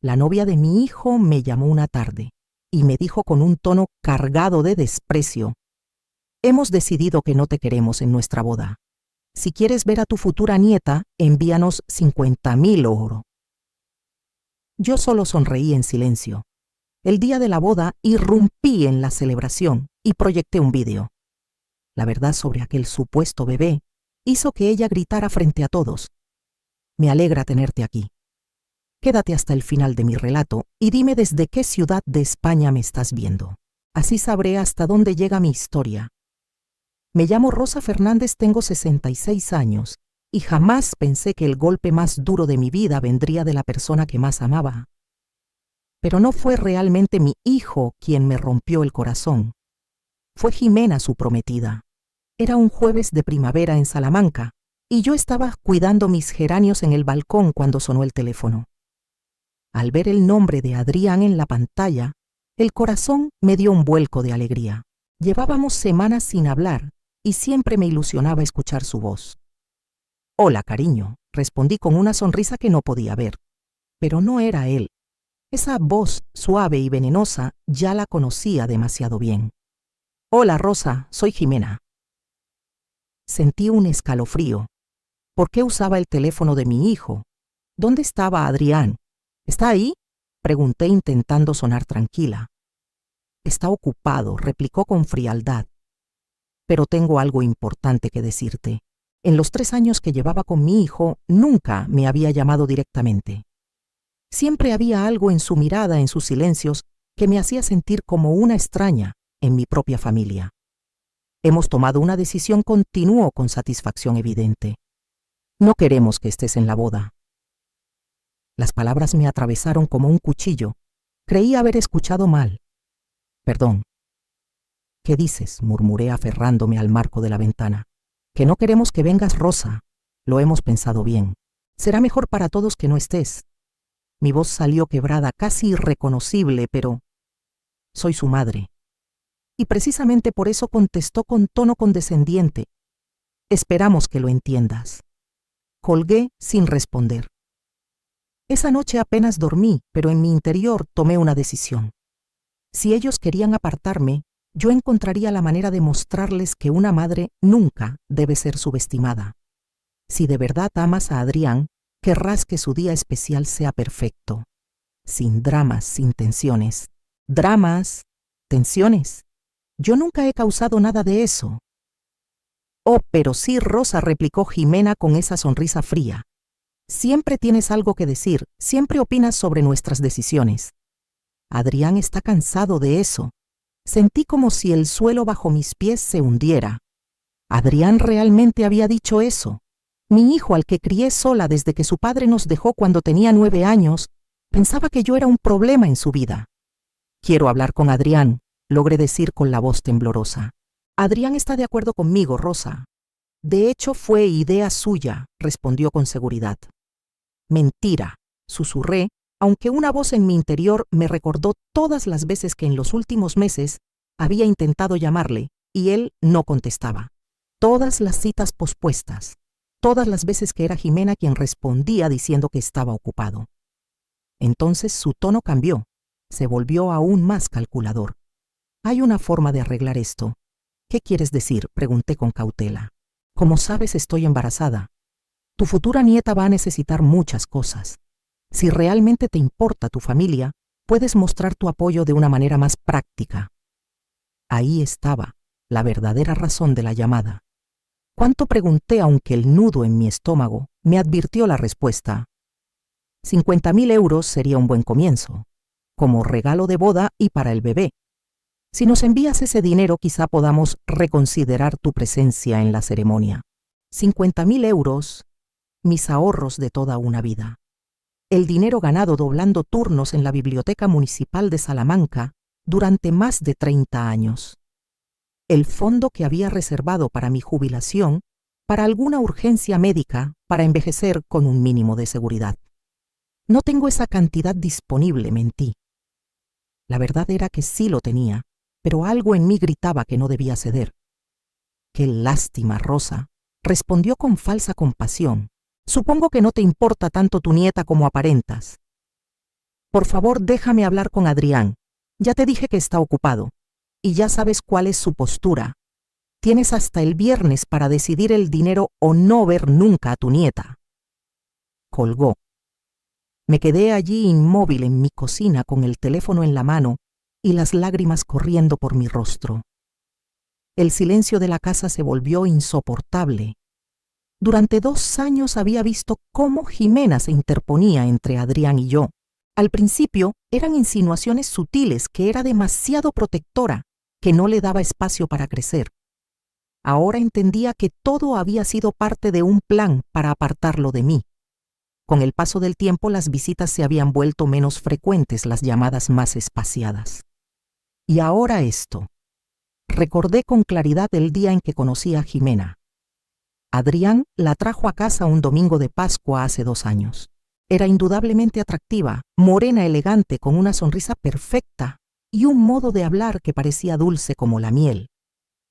La novia de mi hijo me llamó una tarde y me dijo con un tono cargado de desprecio: «Hemos decidido que no te queremos en nuestra boda. Si quieres ver a tu futura nieta, envíanos 50.000 oro». Yo solo sonreí en silencio. El día de la boda irrumpí en la celebración y proyecté un vídeo. La verdad sobre aquel supuesto bebé hizo que ella gritara frente a todos: «Me alegra tenerte aquí. Quédate hasta el final de mi relato y dime desde qué ciudad de España me estás viendo. Así sabré hasta dónde llega mi historia. Me llamo Rosa Fernández, tengo 66 años y jamás pensé que el golpe más duro de mi vida vendría de la persona que más amaba. Pero no fue realmente mi hijo quien me rompió el corazón. Fue Jimena, su prometida. Era un jueves de primavera en Salamanca y yo estaba cuidando mis geranios en el balcón cuando sonó el teléfono. Al ver el nombre de Adrián en la pantalla, el corazón me dio un vuelco de alegría. Llevábamos semanas sin hablar y siempre me ilusionaba escuchar su voz. «Hola, cariño», respondí con una sonrisa que no podía ver. Pero no era él. Esa voz suave y venenosa ya la conocía demasiado bien. «Hola, Rosa, soy Jimena». Sentí un escalofrío. ¿Por qué usaba el teléfono de mi hijo? ¿Dónde estaba Adrián? ¿Está ahí?, pregunté intentando sonar tranquila. «Está ocupado», replicó con frialdad. «Pero tengo algo importante que decirte. En los 3 años que llevaba con mi hijo, nunca me había llamado directamente. Siempre había algo en su mirada, en sus silencios, que me hacía sentir como una extraña en mi propia familia. Hemos tomado una decisión», continuó con satisfacción evidente. «No queremos que estés en la boda». Las palabras me atravesaron como un cuchillo. Creí haber escuchado mal. «Perdón». «¿Qué dices?», murmuré aferrándome al marco de la ventana. «Que no queremos que vengas, Rosa. Lo hemos pensado bien. Será mejor para todos que no estés». Mi voz salió quebrada, casi irreconocible, pero soy su madre. Y precisamente por eso contestó con tono condescendiente: «Esperamos que lo entiendas». Colgué sin responder. Esa noche apenas dormí, pero en mi interior tomé una decisión. Si ellos querían apartarme, yo encontraría la manera de mostrarles que una madre nunca debe ser subestimada. Si de verdad amas a Adrián, querrás que su día especial sea perfecto. Sin dramas, sin tensiones. ¿Dramas? ¿Tensiones? Yo nunca he causado nada de eso». «Oh, pero sí, Rosa», replicó Jimena con esa sonrisa fría. «Siempre tienes algo que decir, siempre opinas sobre nuestras decisiones. Adrián está cansado de eso». Sentí como si el suelo bajo mis pies se hundiera. Adrián realmente había dicho eso. Mi hijo, al que crié sola desde que su padre nos dejó cuando tenía 9 años, pensaba que yo era un problema en su vida. «Quiero hablar con Adrián», logré decir con la voz temblorosa. «Adrián está de acuerdo conmigo, Rosa. De hecho, fue idea suya», respondió con seguridad. «Mentira», susurré, aunque una voz en mi interior me recordó todas las veces que en los últimos meses había intentado llamarle y él no contestaba. Todas las citas pospuestas, todas las veces que era Jimena quien respondía diciendo que estaba ocupado. Entonces su tono cambió, se volvió aún más calculador. «Hay una forma de arreglar esto». «¿Qué quieres decir?», pregunté con cautela. «Como sabes, estoy embarazada. Tu futura nieta va a necesitar muchas cosas. Si realmente te importa tu familia, puedes mostrar tu apoyo de una manera más práctica». Ahí estaba la verdadera razón de la llamada. Cuánto pregunté, aunque el nudo en mi estómago me advirtió la respuesta. 50.000 euros sería un buen comienzo, como regalo de boda y para el bebé. Si nos envías ese dinero, quizá podamos reconsiderar tu presencia en la ceremonia. 50.000 euros, mis ahorros de toda una vida. El dinero ganado doblando turnos en la Biblioteca Municipal de Salamanca durante más de 30 años. El fondo que había reservado para mi jubilación, para alguna urgencia médica, para envejecer con un mínimo de seguridad. «No tengo esa cantidad disponible», mentí. La verdad era que sí lo tenía, pero algo en mí gritaba que no debía ceder. «Qué lástima, Rosa», respondió con falsa compasión. «Supongo que no te importa tanto tu nieta como aparentas». Por favor, déjame hablar con Adrián. Ya te dije que está ocupado. Y ya sabes cuál es su postura. Tienes hasta el viernes para decidir el dinero o no ver nunca a tu nieta. Colgó. Me quedé allí inmóvil en mi cocina con el teléfono en la mano y las lágrimas corriendo por mi rostro. El silencio de la casa se volvió insoportable. Durante 2 años había visto cómo Jimena se interponía entre Adrián y yo. Al principio eran insinuaciones sutiles, que era demasiado protectora, que no le daba espacio para crecer. Ahora entendía que todo había sido parte de un plan para apartarlo de mí. Con el paso del tiempo las visitas se habían vuelto menos frecuentes, las llamadas más espaciadas. Y ahora esto. Recordé con claridad el día en que conocí a Jimena. Adrián la trajo a casa un domingo de Pascua hace 2 años. Era indudablemente atractiva, morena elegante, con una sonrisa perfecta y un modo de hablar que parecía dulce como la miel.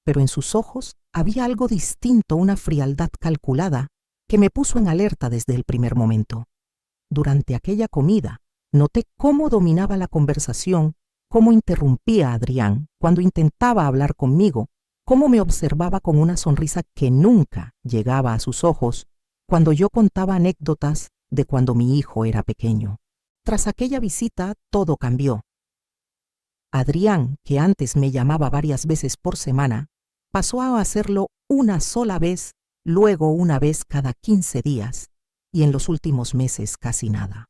Pero en sus ojos había algo distinto, una frialdad calculada, que me puso en alerta desde el primer momento. Durante aquella comida, noté cómo dominaba la conversación, cómo interrumpía a Adrián cuando intentaba hablar conmigo, cómo me observaba con una sonrisa que nunca llegaba a sus ojos cuando yo contaba anécdotas de cuando mi hijo era pequeño. Tras aquella visita, todo cambió. Adrián, que antes me llamaba varias veces por semana, pasó a hacerlo una sola vez, luego una vez cada 15 días, y en los últimos meses casi nada.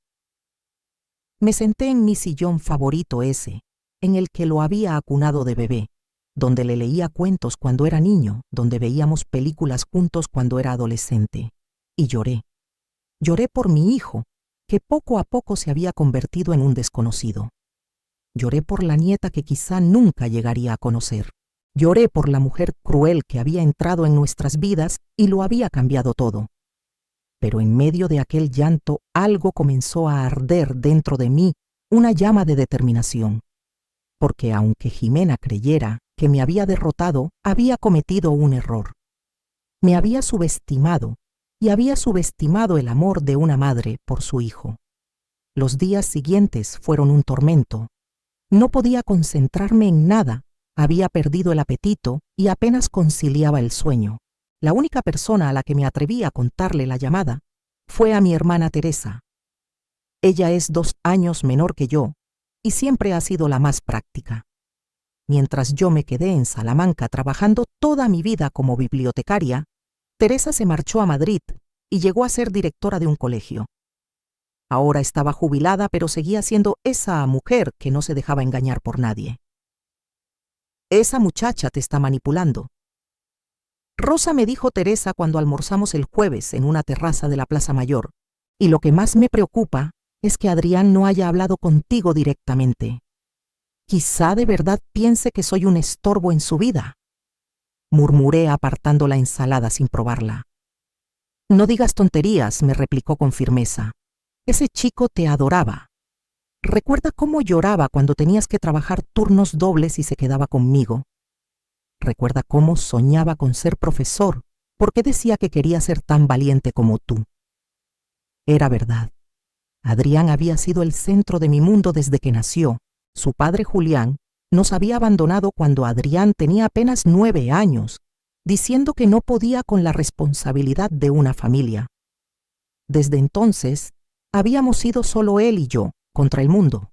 Me senté en mi sillón favorito, ese, en el que lo había acunado de bebé, donde le leía cuentos cuando era niño, donde veíamos películas juntos cuando era adolescente, y lloré. Lloré por mi hijo, que poco a poco se había convertido en un desconocido. Lloré por la nieta que quizá nunca llegaría a conocer. Lloré por la mujer cruel que había entrado en nuestras vidas y lo había cambiado todo. Pero en medio de aquel llanto algo comenzó a arder dentro de mí, una llama de determinación. Porque aunque Jimena creyera que me había derrotado, había cometido un error. Me había subestimado y había subestimado el amor de una madre por su hijo. Los días siguientes fueron un tormento. No podía concentrarme en nada, había perdido el apetito y apenas conciliaba el sueño. La única persona a la que me atreví a contarle la llamada fue a mi hermana Teresa. Ella es 2 años menor que yo y siempre ha sido la más práctica. Mientras yo me quedé en Salamanca trabajando toda mi vida como bibliotecaria, Teresa se marchó a Madrid y llegó a ser directora de un colegio. Ahora estaba jubilada, pero seguía siendo esa mujer que no se dejaba engañar por nadie. Esa muchacha te está manipulando. Rosa, me dijo Teresa cuando almorzamos el jueves en una terraza de la Plaza Mayor, y lo que más me preocupa es que Adrián no haya hablado contigo directamente. Quizá de verdad piense que soy un estorbo en su vida. Murmuré apartando la ensalada sin probarla. No digas tonterías, me replicó con firmeza. Ese chico te adoraba. Recuerda cómo lloraba cuando tenías que trabajar turnos dobles y se quedaba conmigo. Recuerda cómo soñaba con ser profesor, porque decía que quería ser tan valiente como tú. Era verdad. Adrián había sido el centro de mi mundo desde que nació. Su padre Julián nos había abandonado cuando Adrián tenía apenas 9 años, diciendo que no podía con la responsabilidad de una familia. Desde entonces, habíamos sido solo él y yo contra el mundo.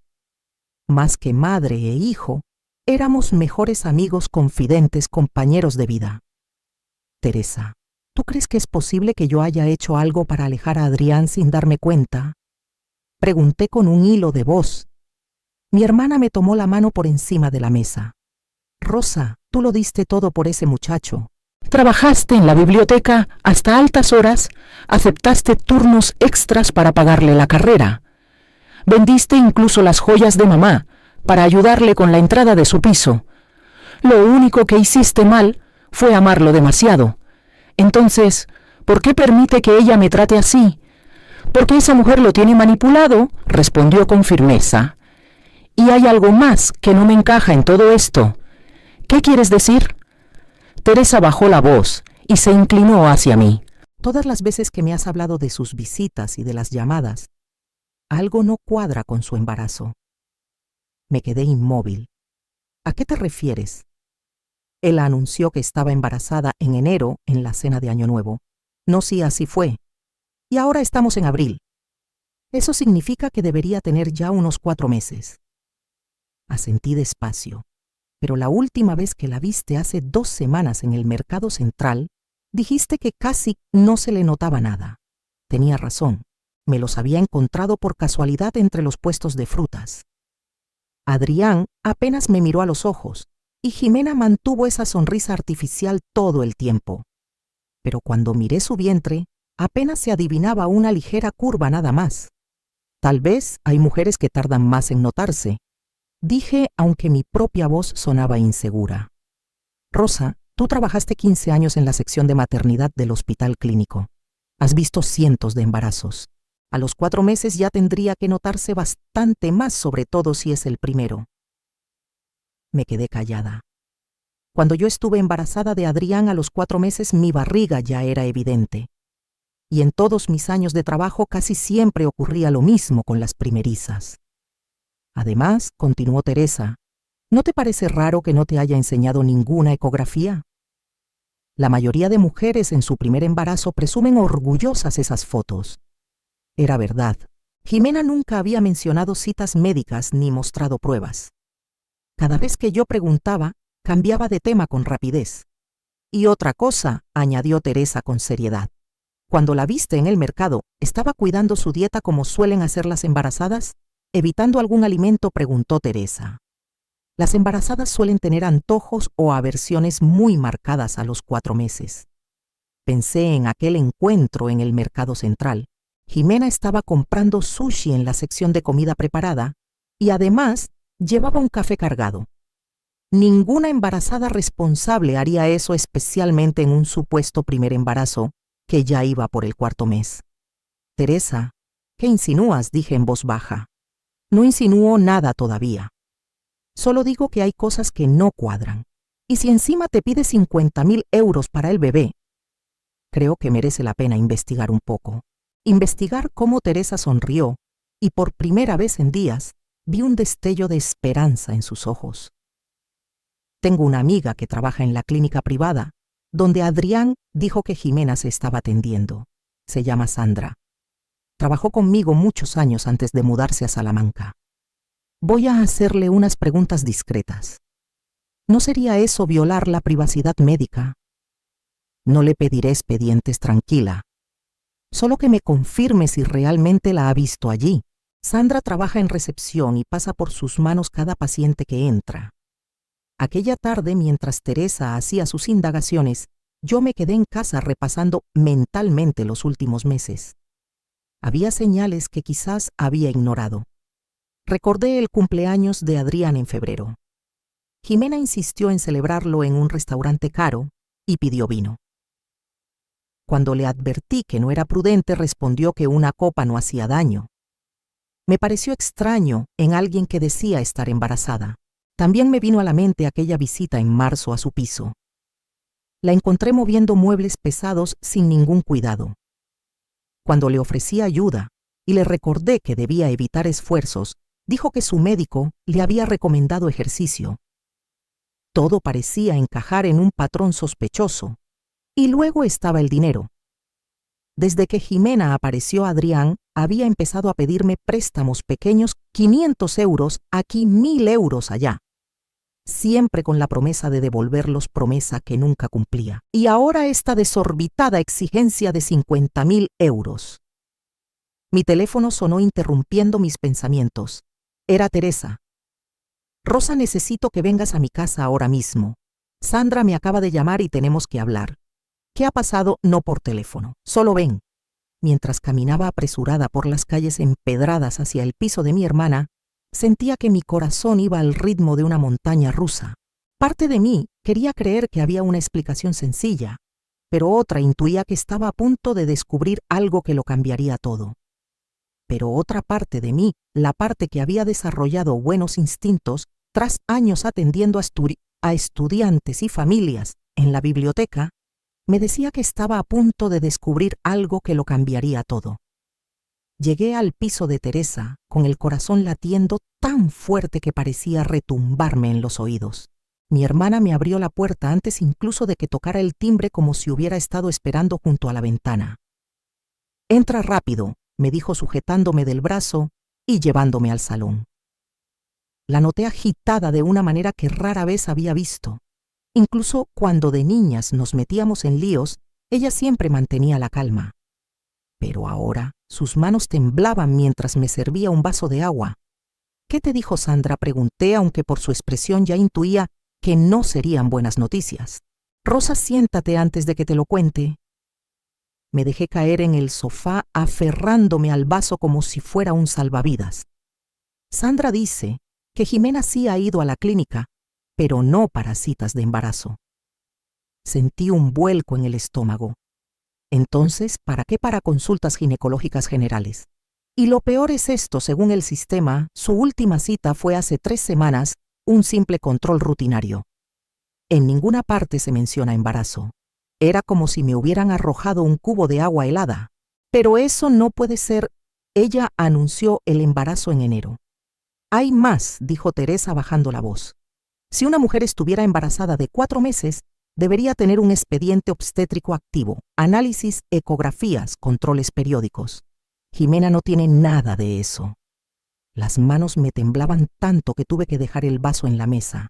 Más que madre e hijo, éramos mejores amigos, confidentes, compañeros de vida. Teresa, ¿tú crees que es posible que yo haya hecho algo para alejar a Adrián sin darme cuenta? Pregunté con un hilo de voz. Mi hermana me tomó la mano por encima de la mesa. Rosa, tú lo diste todo por ese muchacho. Trabajaste en la biblioteca hasta altas horas, aceptaste turnos extras para pagarle la carrera. Vendiste incluso las joyas de mamá para ayudarle con la entrada de su piso. Lo único que hiciste mal fue amarlo demasiado. Entonces, ¿por qué permite que ella me trate así? Porque esa mujer lo tiene manipulado, respondió con firmeza. Y hay algo más que no me encaja en todo esto. ¿Qué quieres decir? Teresa bajó la voz y se inclinó hacia mí. Todas las veces que me has hablado de sus visitas y de las llamadas, Algo no cuadra con su embarazo. Me quedé inmóvil. ¿A qué te refieres? Él anunció que estaba embarazada en enero en la cena de Año Nuevo. No, sí, así fue. Y ahora estamos en abril. Eso significa que debería tener ya unos 4 meses. Asentí despacio. Pero la última vez que la viste hace 2 semanas en el mercado central, dijiste que casi no se le notaba nada. Tenía razón. Me los había encontrado por casualidad entre los puestos de frutas. Adrián apenas me miró a los ojos y Jimena mantuvo esa sonrisa artificial todo el tiempo. Pero cuando miré su vientre, apenas se adivinaba una ligera curva nada más. Tal vez hay mujeres que tardan más en notarse, dije aunque mi propia voz sonaba insegura. Rosa, tú trabajaste 15 años en la sección de maternidad del hospital clínico. Has visto cientos de embarazos. A los 4 meses ya tendría que notarse bastante más, sobre todo si es el primero. Me quedé callada. Cuando yo estuve embarazada de Adrián a los 4 meses, mi barriga ya era evidente. Y en todos mis años de trabajo casi siempre ocurría lo mismo con las primerizas. Además, continuó Teresa, ¿no te parece raro que no te haya enseñado ninguna ecografía? La mayoría de mujeres en su primer embarazo presumen orgullosas esas fotos. Era verdad. Jimena nunca había mencionado citas médicas ni mostrado pruebas. Cada vez que yo preguntaba, cambiaba de tema con rapidez. Y otra cosa, añadió Teresa con seriedad. Cuando la viste en el mercado, ¿estaba cuidando su dieta como suelen hacer las embarazadas? Evitando algún alimento, preguntó Teresa. Las embarazadas suelen tener antojos o aversiones muy marcadas a los 4 meses. Pensé en aquel encuentro en el mercado central. Jimena estaba comprando sushi en la sección de comida preparada y además llevaba un café cargado. Ninguna embarazada responsable haría eso, especialmente en un supuesto primer embarazo que ya iba por el 4.º mes. Teresa, ¿qué insinúas?, dije en voz baja. No insinúo nada todavía. Solo digo que hay cosas que no cuadran. Y si encima te pide 50.000 euros para el bebé, creo que merece la pena investigar un poco. Investigar cómo Teresa sonrió y por primera vez en días vi un destello de esperanza en sus ojos. Tengo una amiga que trabaja en la clínica privada, donde Adrián dijo que Jimena se estaba atendiendo. Se llama Sandra. Trabajó conmigo muchos años antes de mudarse a Salamanca. Voy a hacerle unas preguntas discretas. ¿No sería eso violar la privacidad médica? No le pediré expedientes, tranquila. Solo que me confirme si realmente la ha visto allí. Sandra trabaja en recepción y pasa por sus manos cada paciente que entra. Aquella tarde, mientras Teresa hacía sus indagaciones, yo me quedé en casa repasando mentalmente los últimos meses. Había señales que quizás había ignorado. Recordé el cumpleaños de Adrián en febrero. Jimena insistió en celebrarlo en un restaurante caro y pidió vino. Cuando le advertí que no era prudente, respondió que una copa no hacía daño. Me pareció extraño en alguien que decía estar embarazada. También me vino a la mente aquella visita en marzo a su piso. La encontré moviendo muebles pesados sin ningún cuidado. Cuando le ofrecí ayuda y le recordé que debía evitar esfuerzos, dijo que su médico le había recomendado ejercicio. Todo parecía encajar en un patrón sospechoso. Y luego estaba el dinero. Desde que Jimena apareció, Adrián había empezado a pedirme préstamos pequeños, 500 euros aquí, 1.000 euros allá. Siempre con la promesa de devolverlos, promesa que nunca cumplía. Y ahora esta desorbitada exigencia de 50.000 euros. Mi teléfono sonó interrumpiendo mis pensamientos. Era Teresa. Rosa, necesito que vengas a mi casa ahora mismo. Sandra me acaba de llamar y tenemos que hablar. ¿Qué ha pasado? No por teléfono. Solo ven. Mientras caminaba apresurada por las calles empedradas hacia el piso de mi hermana, sentía que mi corazón iba al ritmo de una montaña rusa. Parte de mí quería creer que había una explicación sencilla, pero otra intuía que estaba a punto de descubrir algo que lo cambiaría todo. Pero otra parte de mí, la parte que había desarrollado buenos instintos tras años atendiendo a estudiantes y familias en la biblioteca, me decía que estaba a punto de descubrir algo que lo cambiaría todo. Llegué al piso de Teresa con el corazón latiendo tan fuerte que parecía retumbarme en los oídos. Mi hermana me abrió la puerta antes incluso de que tocara el timbre, como si hubiera estado esperando junto a la ventana. «Entra rápido», me dijo sujetándome del brazo y llevándome al salón. La noté agitada de una manera que rara vez había visto. Incluso cuando de niñas nos metíamos en líos, ella siempre mantenía la calma. Pero ahora sus manos temblaban mientras me servía un vaso de agua. «¿Qué te dijo Sandra?», pregunté, aunque por su expresión ya intuía que no serían buenas noticias. «Rosa, siéntate antes de que te lo cuente». Me dejé caer en el sofá aferrándome al vaso como si fuera un salvavidas. «Sandra dice que Jimena sí ha ido a la clínica, pero no para citas de embarazo». Sentí un vuelco en el estómago. Entonces, ¿para qué para consultas ginecológicas generales? Y lo peor es esto: según el sistema, su última cita fue hace 3 semanas, un simple control rutinario. En ninguna parte se menciona embarazo. Era como si me hubieran arrojado un cubo de agua helada. Pero eso no puede ser. Ella anunció el embarazo en enero. «Hay más», dijo Teresa bajando la voz. «Si una mujer estuviera embarazada de 4 meses, debería tener un expediente obstétrico activo, análisis, ecografías, controles periódicos. Jimena no tiene nada de eso». Las manos me temblaban tanto que tuve que dejar el vaso en la mesa.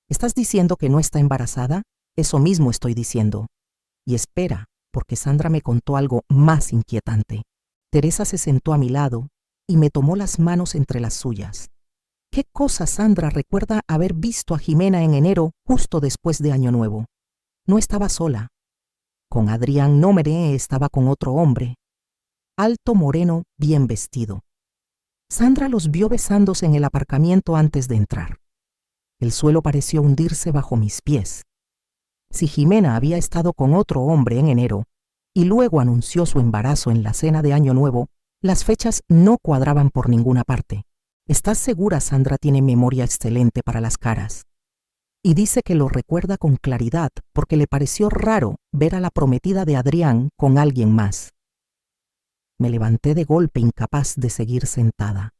«¿Estás diciendo que no está embarazada?». «Eso mismo estoy diciendo». Y espera, porque Sandra me contó algo más inquietante. Teresa se sentó a mi lado y me tomó las manos entre las suyas. ¿Qué cosa? Sandra recuerda haber visto a Jimena en enero, justo después de Año Nuevo. No estaba sola. Con Adrián Nómere, estaba con otro hombre, alto, moreno, bien vestido. Sandra los vio besándose en el aparcamiento antes de entrar. El suelo pareció hundirse bajo mis pies. Si Jimena había estado con otro hombre en enero y luego anunció su embarazo en la cena de Año Nuevo, las fechas no cuadraban por ninguna parte. ¿Estás segura? Sandra tiene memoria excelente para las caras. Y dice que lo recuerda con claridad porque le pareció raro ver a la prometida de Adrián con alguien más. Me levanté de golpe, incapaz de seguir sentada.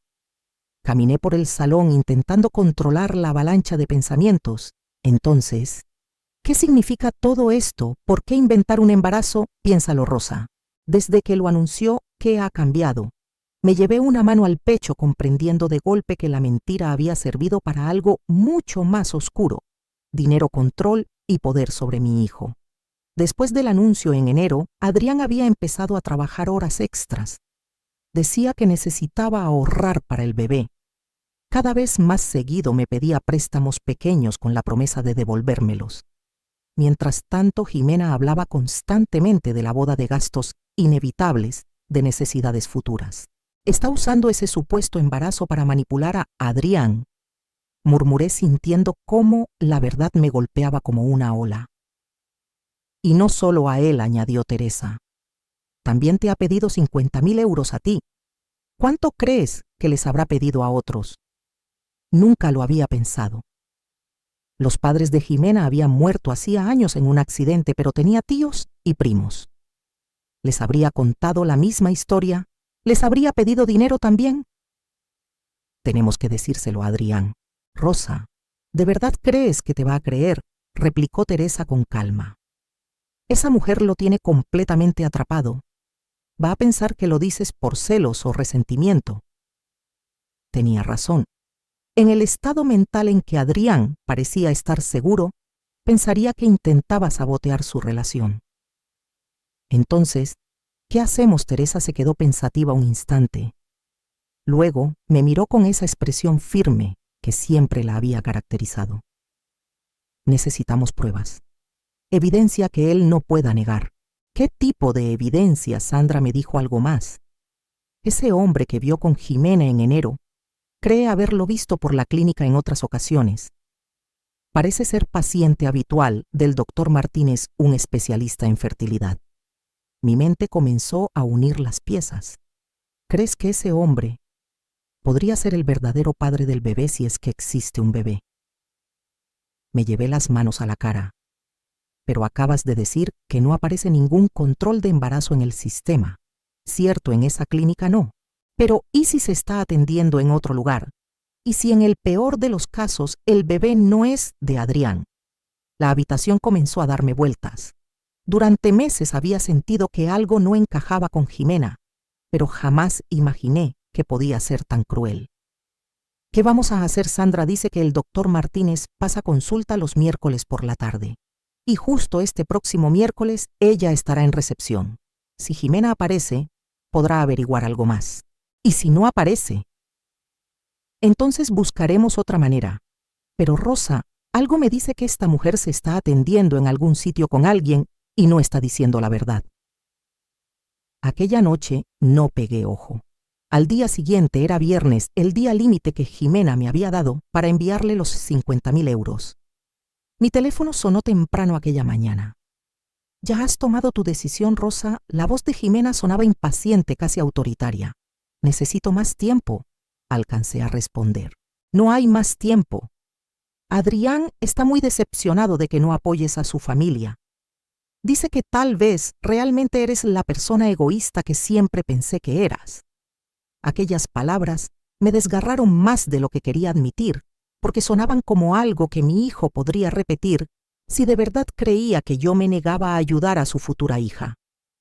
Caminé por el salón intentando controlar la avalancha de pensamientos. Entonces, ¿qué significa todo esto? ¿Por qué inventar un embarazo? Piénsalo, Rosa. Desde que lo anunció, ¿qué ha cambiado? Me llevé una mano al pecho, comprendiendo de golpe que la mentira había servido para algo mucho más oscuro: dinero, control y poder sobre mi hijo. Después del anuncio en enero, Adrián había empezado a trabajar horas extras. Decía que necesitaba ahorrar para el bebé. Cada vez más seguido me pedía préstamos pequeños con la promesa de devolvérmelos. Mientras tanto, Jimena hablaba constantemente de la boda, de gastos inevitables, de necesidades futuras. «Está usando ese supuesto embarazo para manipular a Adrián», murmuré, sintiendo cómo la verdad me golpeaba como una ola. «Y no solo a él», añadió Teresa. «También te ha pedido 50.000 euros a ti. ¿Cuánto crees que les habrá pedido a otros?» Nunca lo había pensado. Los padres de Jimena habían muerto hacía años en un accidente, pero tenía tíos y primos. ¿Les habría contado la misma historia? ¿Les habría pedido dinero también? Tenemos que decírselo a Adrián. «Rosa, ¿de verdad crees que te va a creer?», replicó Teresa con calma. «Esa mujer lo tiene completamente atrapado. Va a pensar que lo dices por celos o resentimiento». Tenía razón. En el estado mental en que Adrián parecía estar seguro, pensaría que intentaba sabotear su relación. «Entonces, ¿qué hacemos?». Teresa se quedó pensativa un instante. Luego me miró con esa expresión firme que siempre la había caracterizado. «Necesitamos pruebas. Evidencia que él no pueda negar». «¿Qué tipo de evidencia?». Sandra me dijo algo más. «Ese hombre que vio con Jimena en enero cree haberlo visto por la clínica en otras ocasiones. Parece ser paciente habitual del doctor Martínez, un especialista en fertilidad». Mi mente comenzó a unir las piezas. «¿Crees que ese hombre podría ser el verdadero padre del bebé, si es que existe un bebé?». Me llevé las manos a la cara. «Pero acabas de decir que no aparece ningún control de embarazo en el sistema». Cierto, en esa clínica no. Pero ¿y si se está atendiendo en otro lugar? ¿Y si en el peor de los casos el bebé no es de Adrián? La habitación comenzó a darme vueltas. Durante meses había sentido que algo no encajaba con Jimena, pero jamás imaginé que podía ser tan cruel. ¿Qué vamos a hacer? Sandra dice que el doctor Martínez pasa consulta los miércoles por la tarde. Y justo este próximo miércoles ella estará en recepción. Si Jimena aparece, podrá averiguar algo más. ¿Y si no aparece? Entonces buscaremos otra manera. Pero Rosa, algo me dice que esta mujer se está atendiendo en algún sitio con alguien y no está diciendo la verdad. Aquella noche no pegué ojo. Al día siguiente era viernes, el día límite que Jimena me había dado para enviarle los 50.000 euros. Mi teléfono sonó temprano aquella mañana. ¿Ya has tomado tu decisión, Rosa? La voz de Jimena sonaba impaciente, casi autoritaria. Necesito más tiempo, alcancé a responder. No hay más tiempo. Adrián está muy decepcionado de que no apoyes a su familia. Dice que tal vez realmente eres la persona egoísta que siempre pensé que eras. Aquellas palabras me desgarraron más de lo que quería admitir, porque sonaban como algo que mi hijo podría repetir si de verdad creía que yo me negaba a ayudar a su futura hija.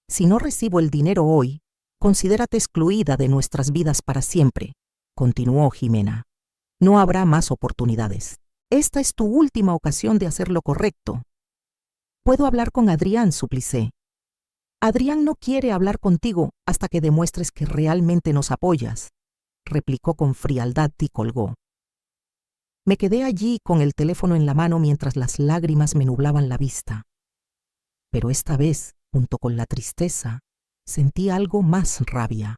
Si no recibo el dinero hoy, considérate excluida de nuestras vidas para siempre, continuó Jimena. No habrá más oportunidades. Esta es tu última ocasión de hacer lo correcto. ¿Puedo hablar con Adrián?, suplicé. Adrián no quiere hablar contigo hasta que demuestres que realmente nos apoyas, replicó con frialdad y colgó. Me quedé allí con el teléfono en la mano mientras las lágrimas me nublaban la vista. Pero esta vez, junto con la tristeza, sentí algo más rabia.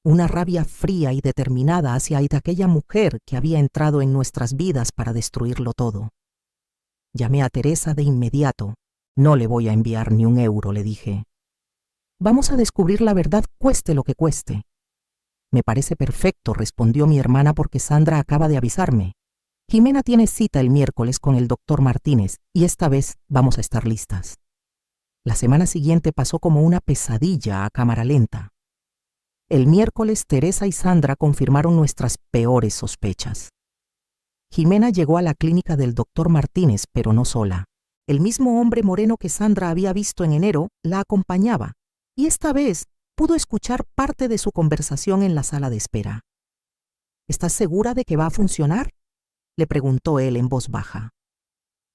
Una rabia fría y determinada hacia aquella mujer que había entrado en nuestras vidas para destruirlo todo. Llamé a Teresa de inmediato. No le voy a enviar ni un euro, le dije. Vamos a descubrir la verdad, cueste lo que cueste. Me parece perfecto, respondió mi hermana, porque Sandra acaba de avisarme. Jimena tiene cita el miércoles con el doctor Martínez y esta vez vamos a estar listas. La semana siguiente pasó como una pesadilla a cámara lenta. El miércoles Teresa y Sandra confirmaron nuestras peores sospechas. Jimena llegó a la clínica del doctor Martínez, pero no sola. El mismo hombre moreno que Sandra había visto en enero la acompañaba, y esta vez pudo escuchar parte de su conversación en la sala de espera. ¿Estás segura de que va a funcionar?, le preguntó él en voz baja.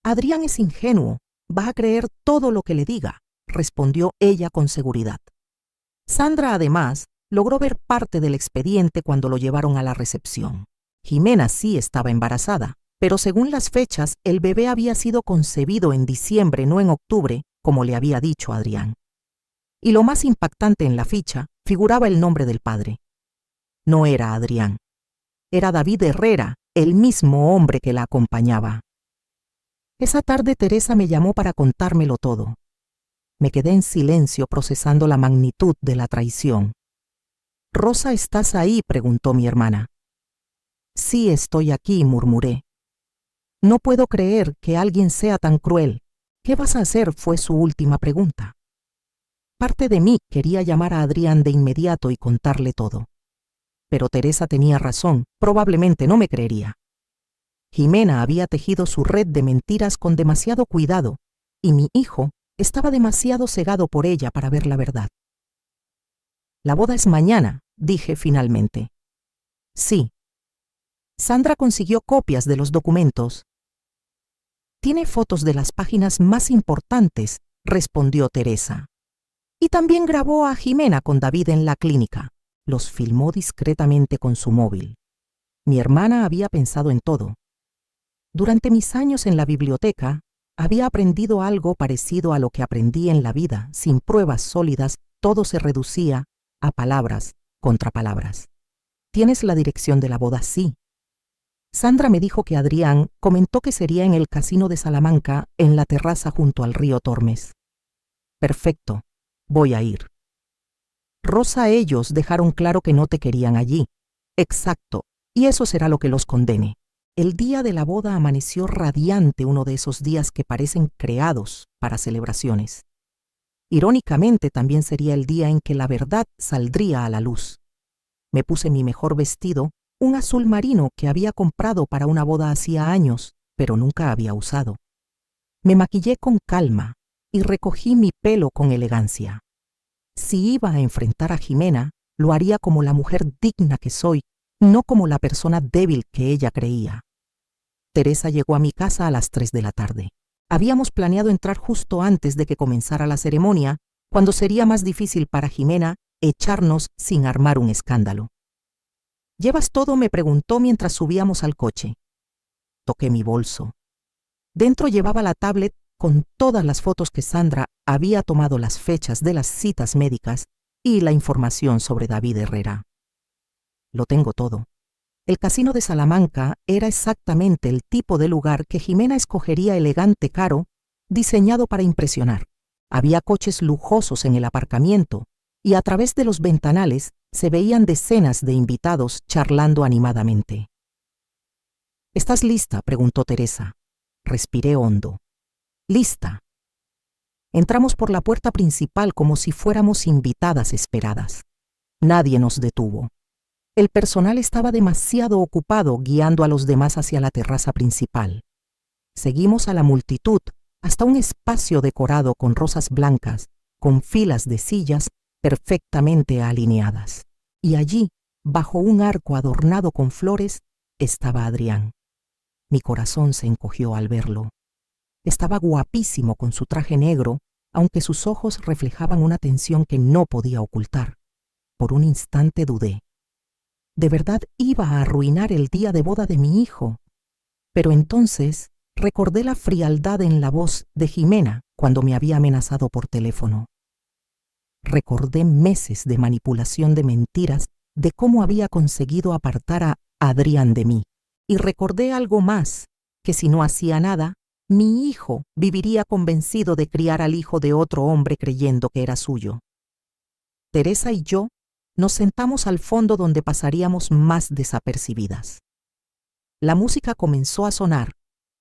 Adrián es ingenuo, va a creer todo lo que le diga, respondió ella con seguridad. Sandra, además, logró ver parte del expediente cuando lo llevaron a la recepción. Jimena sí estaba embarazada, pero según las fechas, el bebé había sido concebido en diciembre, no en octubre, como le había dicho Adrián. Y lo más impactante, en la ficha figuraba el nombre del padre. No era Adrián. Era David Herrera, el mismo hombre que la acompañaba. Esa tarde Teresa me llamó para contármelo todo. Me quedé en silencio procesando la magnitud de la traición. «Rosa, ¿estás ahí?», preguntó mi hermana. «Sí, estoy aquí», murmuré. «No puedo creer que alguien sea tan cruel. ¿Qué vas a hacer?», fue su última pregunta. Parte de mí quería llamar a Adrián de inmediato y contarle todo. Pero Teresa tenía razón, probablemente no me creería. Jimena había tejido su red de mentiras con demasiado cuidado, y mi hijo estaba demasiado cegado por ella para ver la verdad. «La boda es mañana», dije finalmente. «Sí». Sandra consiguió copias de los documentos. «Tiene fotos de las páginas más importantes», respondió Teresa. «Y también grabó a Jimena con David en la clínica. Los filmó discretamente con su móvil». Mi hermana había pensado en todo. Durante mis años en la biblioteca, había aprendido algo parecido a lo que aprendí en la vida. Sin pruebas sólidas, todo se reducía a palabras contra palabras. «¿Tienes la dirección de la boda?». «Sí». Sandra me dijo que Adrián comentó que sería en el casino de Salamanca, en la terraza junto al río Tormes. «Perfecto, voy a ir». «Rosa, ellos dejaron claro que no te querían allí». «Exacto, y eso será lo que los condene». El día de la boda amaneció radiante, uno de esos días que parecen creados para celebraciones. Irónicamente, también sería el día en que la verdad saldría a la luz. Me puse mi mejor vestido, un azul marino que había comprado para una boda hacía años, pero nunca había usado. Me maquillé con calma y recogí mi pelo con elegancia. Si iba a enfrentar a Jimena, lo haría como la mujer digna que soy, no como la persona débil que ella creía. Teresa llegó a mi casa a las 3 de la tarde. Habíamos planeado entrar justo antes de que comenzara la ceremonia, cuando sería más difícil para Jimena echarnos sin armar un escándalo. ¿Llevas todo?, me preguntó mientras subíamos al coche. Toqué mi bolso. Dentro llevaba la tablet con todas las fotos que Sandra había tomado, las fechas de las citas médicas y la información sobre David Herrera. Lo tengo todo. El casino de Salamanca era exactamente el tipo de lugar que Jimena escogería, elegante, caro, diseñado para impresionar. Había coches lujosos en el aparcamiento y a través de los ventanales se veían decenas de invitados charlando animadamente. ¿Estás lista?, preguntó Teresa. Respiré hondo. Lista. Entramos por la puerta principal como si fuéramos invitadas esperadas. Nadie nos detuvo. El personal estaba demasiado ocupado guiando a los demás hacia la terraza principal. Seguimos a la multitud hasta un espacio decorado con rosas blancas, con filas de sillas perfectamente alineadas. Y allí, bajo un arco adornado con flores, estaba Adrián. Mi corazón se encogió al verlo. Estaba guapísimo con su traje negro, aunque sus ojos reflejaban una tensión que no podía ocultar. Por un instante dudé. ¿De verdad iba a arruinar el día de boda de mi hijo? Pero entonces recordé la frialdad en la voz de Jimena cuando me había amenazado por teléfono. Recordé meses de manipulación, de mentiras, de cómo había conseguido apartar a Adrián de mí. Y recordé algo más, que si no hacía nada, mi hijo viviría convencido de criar al hijo de otro hombre creyendo que era suyo. Teresa y yo nos sentamos al fondo donde pasaríamos más desapercibidas. La música comenzó a sonar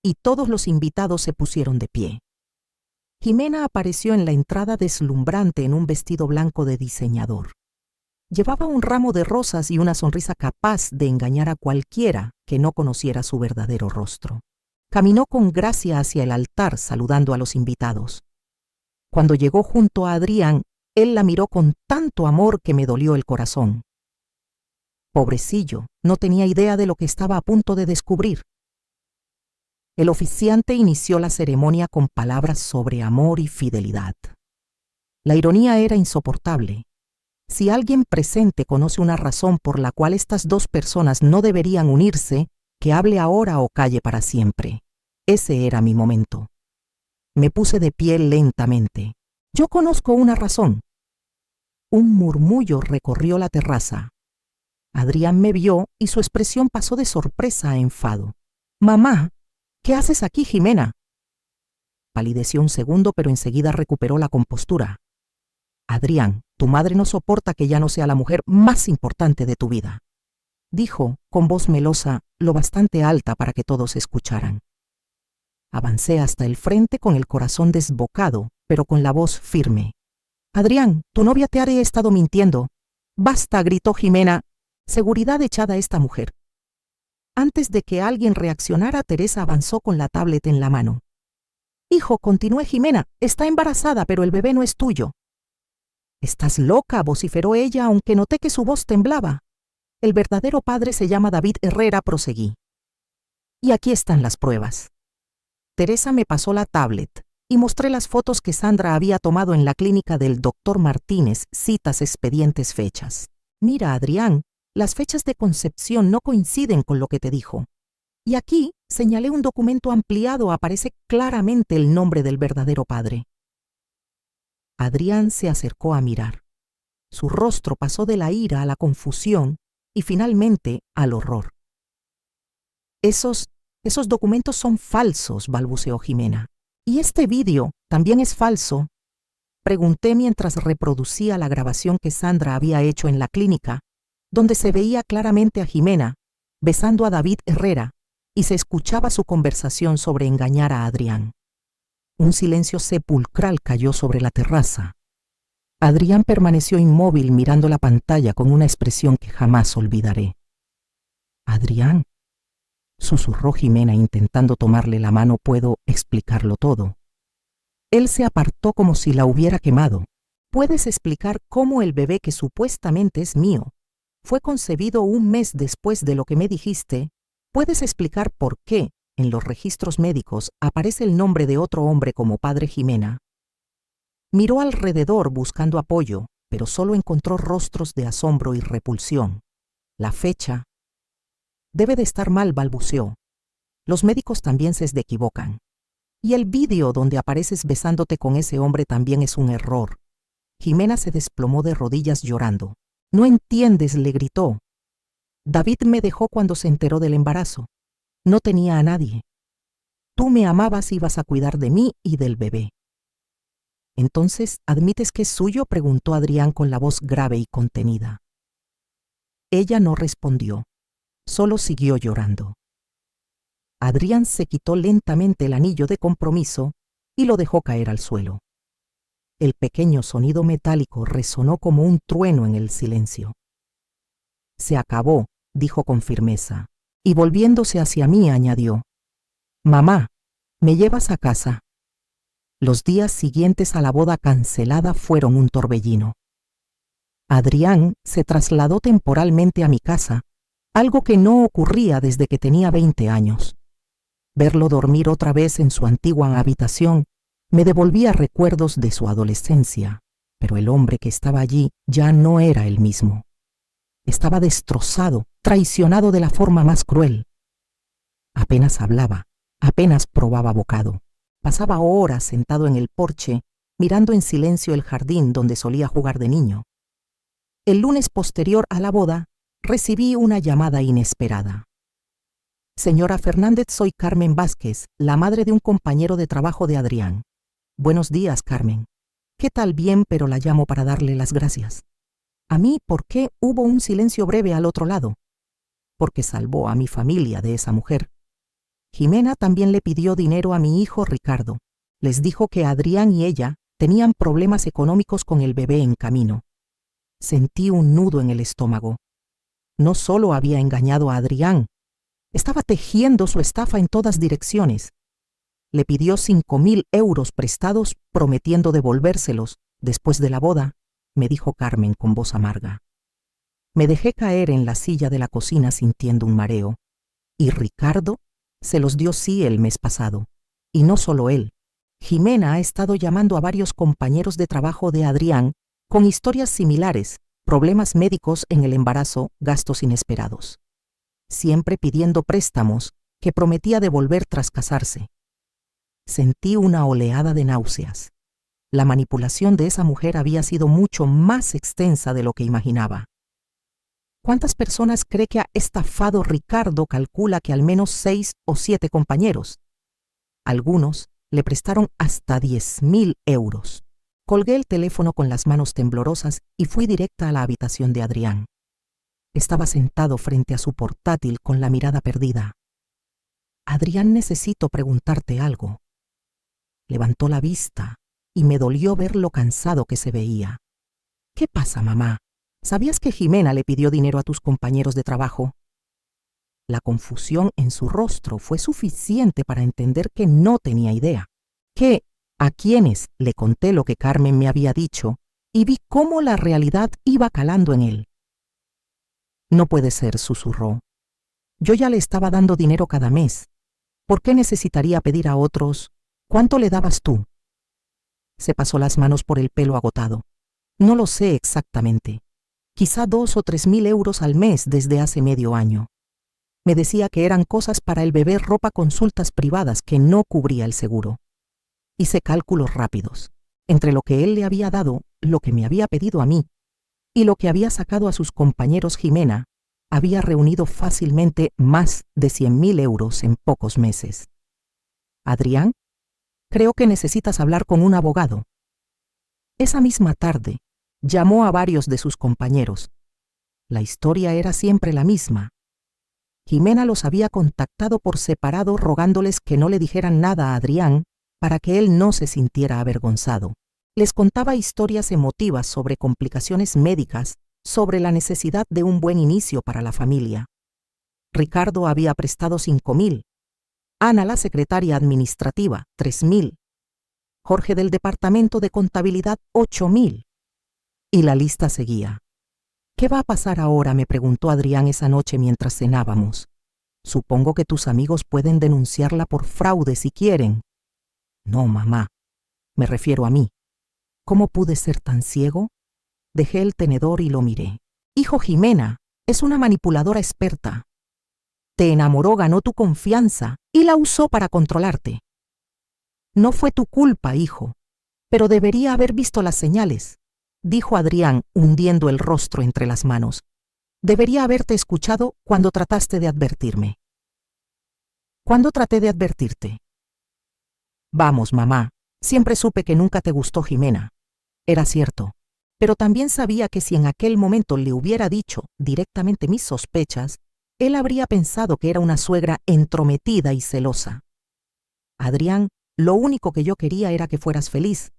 y todos los invitados se pusieron de pie. Jimena apareció en la entrada deslumbrante en un vestido blanco de diseñador. Llevaba un ramo de rosas y una sonrisa capaz de engañar a cualquiera que no conociera su verdadero rostro. Caminó con gracia hacia el altar saludando a los invitados. Cuando llegó junto a Adrián, él la miró con tanto amor que me dolió el corazón. Pobrecillo, no tenía idea de lo que estaba a punto de descubrir. El oficiante inició la ceremonia con palabras sobre amor y fidelidad. La ironía era insoportable. Si alguien presente conoce una razón por la cual estas dos personas no deberían unirse, que hable ahora o calle para siempre. Ese era mi momento. Me puse de pie lentamente. Yo conozco una razón. Un murmullo recorrió la terraza. Adrián me vio y su expresión pasó de sorpresa a enfado. «Mamá, ¿qué haces aquí, Jimena?». Palideció un segundo, pero enseguida recuperó la compostura. «Adrián, tu madre no soporta que ya no sea la mujer más importante de tu vida», dijo con voz melosa, lo bastante alta para que todos escucharan. Avancé hasta el frente con el corazón desbocado, pero con la voz firme. «Adrián, tu novia te ha estado mintiendo». «Basta», gritó Jimena. «Seguridad echada a esta mujer». Antes de que alguien reaccionara, Teresa avanzó con la tablet en la mano. «Hijo», continuó Jimena, «está embarazada, pero el bebé no es tuyo». «Estás loca», vociferó ella, aunque noté que su voz temblaba. «El verdadero padre se llama David Herrera», proseguí. «Y aquí están las pruebas». Teresa me pasó la tablet y mostré las fotos que Sandra había tomado en la clínica del doctor Martínez, citas, expedientes, fechas. «Mira, Adrián, las fechas de concepción no coinciden con lo que te dijo. Y aquí señalé un documento ampliado, aparece claramente el nombre del verdadero padre». Adrián se acercó a mirar. Su rostro pasó de la ira a la confusión y finalmente al horror. Esos documentos son falsos», balbuceó Jimena. «¿Y este vídeo también es falso?», pregunté mientras reproducía la grabación que Sandra había hecho en la clínica, donde se veía claramente a Jimena besando a David Herrera y se escuchaba su conversación sobre engañar a Adrián. Un silencio sepulcral cayó sobre la terraza. Adrián permaneció inmóvil mirando la pantalla con una expresión que jamás olvidaré. «Adrián», susurró Jimena intentando tomarle la mano. «Puedo explicarlo todo». Él se apartó como si la hubiera quemado. «¿Puedes explicar cómo el bebé que supuestamente es mío fue concebido un mes después de lo que me dijiste? ¿Puedes explicar por qué en los registros médicos aparece el nombre de otro hombre como padre Jimena?» Miró alrededor buscando apoyo, pero solo encontró rostros de asombro y repulsión. «La fecha». «Debe de estar mal», balbuceó. «Los médicos también se equivocan. Y el vídeo donde apareces besándote con ese hombre también es un error». Jimena se desplomó de rodillas llorando. «No entiendes», le gritó. «David me dejó cuando se enteró del embarazo. No tenía a nadie. Tú me amabas, ibas a cuidar de mí y del bebé». «¿Entonces admites que es suyo?», preguntó Adrián con la voz grave y contenida. Ella no respondió, solo siguió llorando. Adrián se quitó lentamente el anillo de compromiso y lo dejó caer al suelo. El pequeño sonido metálico resonó como un trueno en el silencio. «Se acabó», dijo con firmeza, y volviéndose hacia mí añadió: «Mamá, ¿me llevas a casa?». Los días siguientes a la boda cancelada fueron un torbellino. Adrián se trasladó temporalmente a mi casa, algo que no ocurría desde que tenía 20 años. Verlo dormir otra vez en su antigua habitación me devolvía recuerdos de su adolescencia, pero el hombre que estaba allí ya no era el mismo. Estaba destrozado, traicionado de la forma más cruel. Apenas hablaba, apenas probaba bocado. Pasaba horas sentado en el porche, mirando en silencio el jardín donde solía jugar de niño. El lunes posterior a la boda, recibí una llamada inesperada. «Señora Fernández, soy Carmen Vázquez, la madre de un compañero de trabajo de Adrián». «Buenos días, Carmen». «¿Qué tal? Bien, pero la llamo para darle las gracias». «¿A mí por qué?». Hubo un silencio breve al otro lado. «Porque salvó a mi familia de esa mujer. Jimena también le pidió dinero a mi hijo Ricardo. Les dijo que Adrián y ella tenían problemas económicos con el bebé en camino». Sentí un nudo en el estómago. No solo había engañado a Adrián, estaba tejiendo su estafa en todas direcciones. Le pidió 5.000 euros prestados, prometiendo devolvérselos después de la boda, me dijo Carmen con voz amarga. Me dejé caer en la silla de la cocina sintiendo un mareo. Y Ricardo se los dio sí el mes pasado. Y no solo él. Jimena ha estado llamando a varios compañeros de trabajo de Adrián con historias similares, problemas médicos en el embarazo, gastos inesperados. Siempre pidiendo préstamos que prometía devolver tras casarse. Sentí una oleada de náuseas. La manipulación de esa mujer había sido mucho más extensa de lo que imaginaba. ¿Cuántas personas cree que ha estafado Ricardo? Calcula que al menos 6 o 7 compañeros. Algunos le prestaron hasta 10.000 euros. Colgué el teléfono con las manos temblorosas y fui directa a la habitación de Adrián. Estaba sentado frente a su portátil con la mirada perdida. «Adrián, necesito preguntarte algo». Levantó la vista y me dolió ver lo cansado que se veía. «¿Qué pasa, mamá? ¿Sabías que Jimena le pidió dinero a tus compañeros de trabajo?». La confusión en su rostro fue suficiente para entender que no tenía idea. A quienes le conté lo que Carmen me había dicho y vi cómo la realidad iba calando en él. «No puede ser», susurró. «Yo ya le estaba dando dinero cada mes. ¿Por qué necesitaría pedir a otros? ¿Cuánto le dabas tú?». Se pasó las manos por el pelo agotado. «No lo sé exactamente. Quizá 2 o 3.000 euros al mes desde hace medio año. Me decía que eran cosas para el bebé, ropa, consultas privadas que no cubría el seguro. Hice cálculos rápidos, entre lo que él le había dado, lo que me había pedido a mí, y lo que había sacado a sus compañeros. Jimena había reunido fácilmente más de 100.000 euros en pocos meses. «Adrián, creo que necesitas hablar con un abogado». Esa misma tarde, llamó a varios de sus compañeros. La historia era siempre la misma. Jimena los había contactado por separado rogándoles que no le dijeran nada a Adrián para que él no se sintiera avergonzado. Les contaba historias emotivas sobre complicaciones médicas, sobre la necesidad de un buen inicio para la familia. Ricardo había prestado 5.000. Ana, la secretaria administrativa, 3.000. Jorge del departamento de contabilidad, 8.000. Y la lista seguía. ¿Qué va a pasar ahora?, me preguntó Adrián esa noche mientras cenábamos. Supongo que tus amigos pueden denunciarla por fraude si quieren. No, mamá. Me refiero a mí. ¿Cómo pude ser tan ciego? Dejé el tenedor y lo miré. Hijo, Jimena es una manipuladora experta. Te enamoró, ganó tu confianza y la usó para controlarte. No fue tu culpa, hijo, pero debería haber visto las señales, dijo Adrián, hundiendo el rostro entre las manos. Debería haberte escuchado cuando trataste de advertirme. ¿Cuándo traté de advertirte? Vamos, mamá, siempre supe que nunca te gustó Jimena. Era cierto, pero también sabía que si en aquel momento le hubiera dicho directamente mis sospechas, él habría pensado que era una suegra entrometida y celosa. Adrián, lo único que yo quería era que fueras feliz.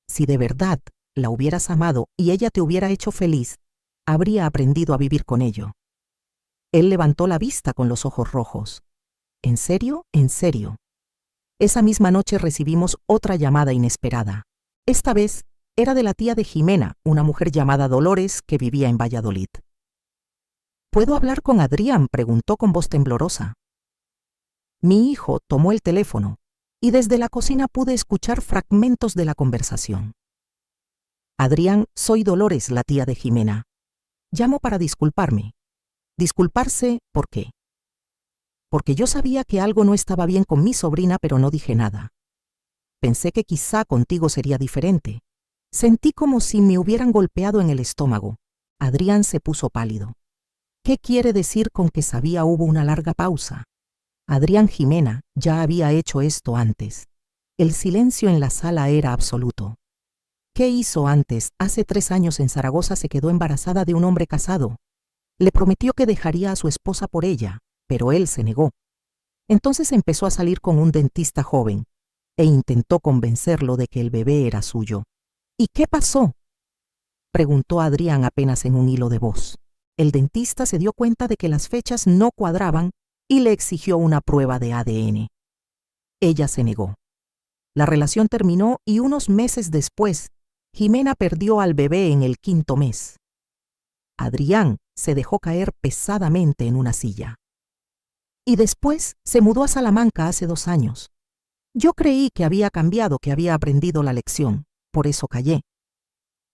Si de verdad la hubieras amado y ella te hubiera hecho feliz, habría aprendido a vivir con ello. Él levantó la vista con los ojos rojos. ¿En serio? ¿En serio? Esa misma noche recibimos otra llamada inesperada. Esta vez era de la tía de Jimena, una mujer llamada Dolores que vivía en Valladolid. ¿Puedo hablar con Adrián?, preguntó con voz temblorosa. Mi hijo tomó el teléfono y desde la cocina pude escuchar fragmentos de la conversación. Adrián, soy Dolores, la tía de Jimena. Llamo para disculparme. ¿Disculparse por qué? Porque yo sabía que algo no estaba bien con mi sobrina, pero no dije nada. Pensé que quizá contigo sería diferente. Sentí como si me hubieran golpeado en el estómago. Adrián se puso pálido. ¿Qué quiere decir con que sabía? Hubo una larga pausa. Adrián, Jimena ya había hecho esto antes. El silencio en la sala era absoluto. ¿Qué hizo antes? Hace 3 años en Zaragoza se quedó embarazada de un hombre casado. Le prometió que dejaría a su esposa por ella, pero él se negó. Entonces empezó a salir con un dentista joven e intentó convencerlo de que el bebé era suyo. ¿Y qué pasó?, preguntó Adrián apenas en un hilo de voz. El dentista se dio cuenta de que las fechas no cuadraban y le exigió una prueba de ADN. Ella se negó. La relación terminó y unos meses después, Jimena perdió al bebé en el 5.º mes. Adrián se dejó caer pesadamente en una silla. Y después se mudó a Salamanca hace 2 años. Yo creí que había cambiado, que había aprendido la lección, por eso callé.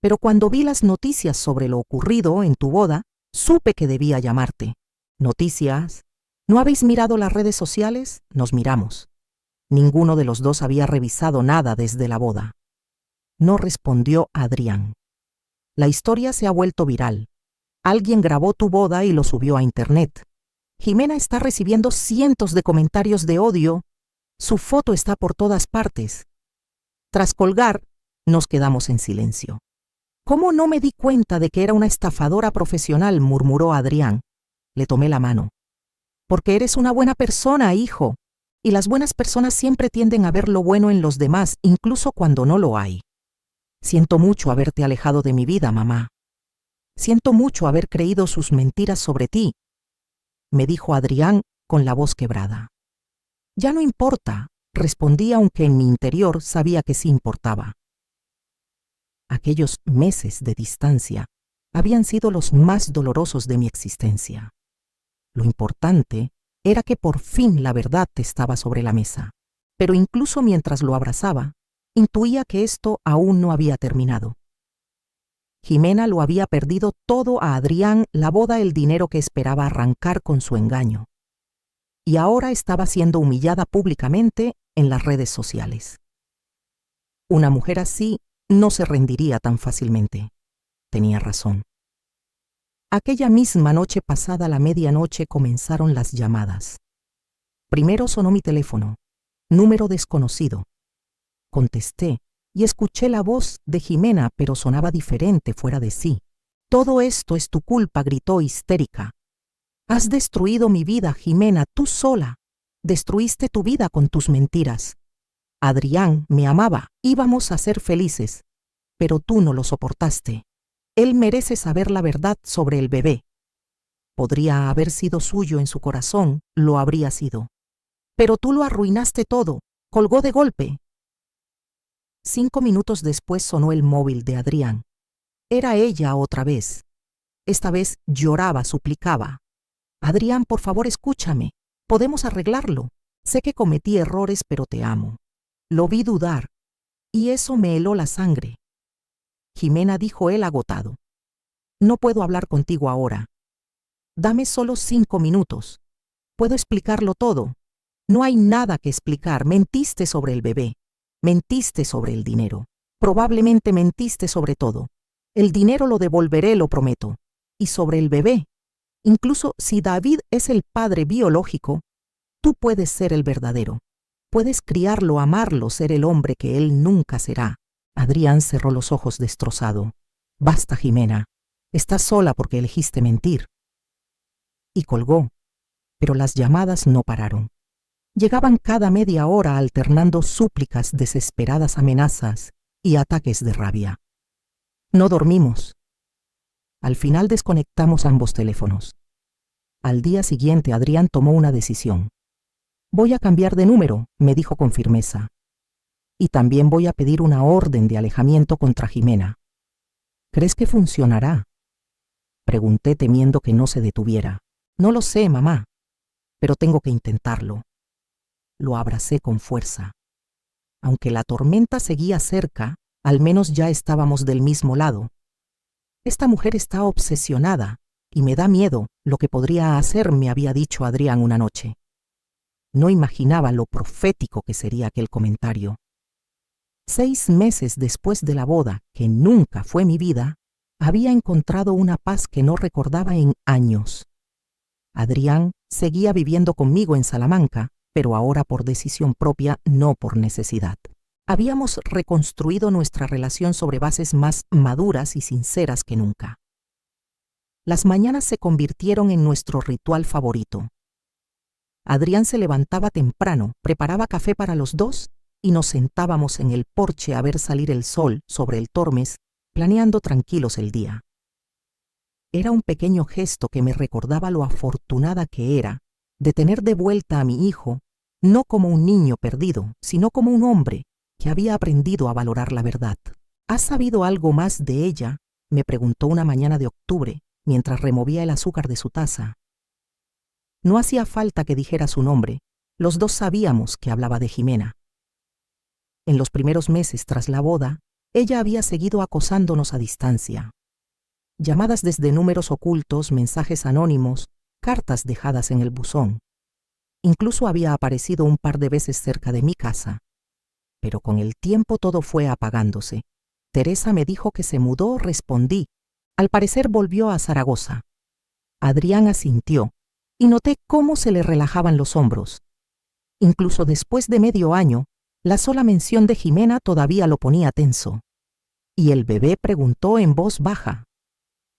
Pero cuando vi las noticias sobre lo ocurrido en tu boda, supe que debía llamarte. ¿Noticias? ¿No habéis mirado las redes sociales? Nos miramos. Ninguno de los dos había revisado nada desde la boda. No respondió Adrián. La historia se ha vuelto viral. Alguien grabó tu boda y lo subió a internet. Jimena está recibiendo cientos de comentarios de odio. Su foto está por todas partes. Tras colgar, nos quedamos en silencio. ¿Cómo no me di cuenta de que era una estafadora profesional?, murmuró Adrián. Le tomé la mano. Porque eres una buena persona, hijo. Y las buenas personas siempre tienden a ver lo bueno en los demás, incluso cuando no lo hay. Siento mucho haberte alejado de mi vida, mamá. Siento mucho haber creído sus mentiras sobre ti, me dijo Adrián con la voz quebrada. Ya no importa, respondí, aunque en mi interior sabía que sí importaba. Aquellos meses de distancia habían sido los más dolorosos de mi existencia. Lo importante era que por fin la verdad estaba sobre la mesa, pero incluso mientras lo abrazaba, intuía que esto aún no había terminado. Jimena lo había perdido todo a Adrián, la boda, el dinero que esperaba arrancar con su engaño. Y ahora estaba siendo humillada públicamente en las redes sociales. Una mujer así no se rendiría tan fácilmente. Tenía razón. Aquella misma noche, pasada la medianoche, comenzaron las llamadas. Primero sonó mi teléfono, número desconocido. Contesté y escuché la voz de Jimena, pero sonaba diferente, fuera de sí. Todo esto es tu culpa, gritó histérica. Has destruido mi vida, Jimena, tú sola. Destruiste tu vida con tus mentiras. Adrián me amaba, íbamos a ser felices, pero tú no lo soportaste. Él merece saber la verdad sobre el bebé. Podría haber sido suyo en su corazón, lo habría sido. Pero tú lo arruinaste todo, colgó de golpe. 5 minutos después sonó el móvil de Adrián. Era ella otra vez. Esta vez lloraba, suplicaba. Adrián, por favor, escúchame. Podemos arreglarlo. Sé que cometí errores, pero te amo. Lo vi dudar, y eso me heló la sangre. Jimena, dijo él agotado. No puedo hablar contigo ahora. Dame solo 5 minutos. Puedo explicarlo todo. No hay nada que explicar. Mentiste sobre el bebé. Mentiste sobre el dinero. Probablemente mentiste sobre todo. El dinero lo devolveré, lo prometo. Y sobre el bebé. Incluso si David es el padre biológico, tú puedes ser el verdadero. Puedes criarlo, amarlo, ser el hombre que él nunca será. Adrián cerró los ojos destrozado. Basta, Jimena. Estás sola porque elegiste mentir. Y colgó, pero las llamadas no pararon. Llegaban cada media hora alternando súplicas, desesperadas amenazas y ataques de rabia. No dormimos. Al final desconectamos ambos teléfonos. Al día siguiente Adrián tomó una decisión. Voy a cambiar de número, me dijo con firmeza. Y también voy a pedir una orden de alejamiento contra Jimena. ¿Crees que funcionará? Pregunté temiendo que no se detuviera. No lo sé, mamá, pero tengo que intentarlo. Lo abracé con fuerza. Aunque la tormenta seguía cerca, al menos ya estábamos del mismo lado. Esta mujer está obsesionada y me da miedo lo que podría hacer, me había dicho Adrián una noche. No imaginaba lo profético que sería aquel comentario. 6 meses después de la boda, que nunca fue mi vida, había encontrado una paz que no recordaba en años. Adrián seguía viviendo conmigo en Salamanca, pero ahora por decisión propia, no por necesidad. Habíamos reconstruido nuestra relación sobre bases más maduras y sinceras que nunca. Las mañanas se convirtieron en nuestro ritual favorito. Adrián se levantaba temprano, preparaba café para los dos y nos sentábamos en el porche a ver salir el sol sobre el Tormes, planeando tranquilos el día. Era un pequeño gesto que me recordaba lo afortunada que era de tener de vuelta a mi hijo, no como un niño perdido, sino como un hombre que había aprendido a valorar la verdad. ¿Has sabido algo más de ella?, me preguntó una mañana de octubre, mientras removía el azúcar de su taza. No hacía falta que dijera su nombre, los dos sabíamos que hablaba de Jimena. En los primeros meses tras la boda, ella había seguido acosándonos a distancia. Llamadas desde números ocultos, mensajes anónimos, cartas dejadas en el buzón. Incluso había aparecido un par de veces cerca de mi casa. Pero con el tiempo todo fue apagándose. Teresa me dijo que se mudó, respondí. Al parecer volvió a Zaragoza. Adrián asintió, y noté cómo se le relajaban los hombros. Incluso después de medio año, la sola mención de Jimena todavía lo ponía tenso. Y el bebé, preguntó en voz baja.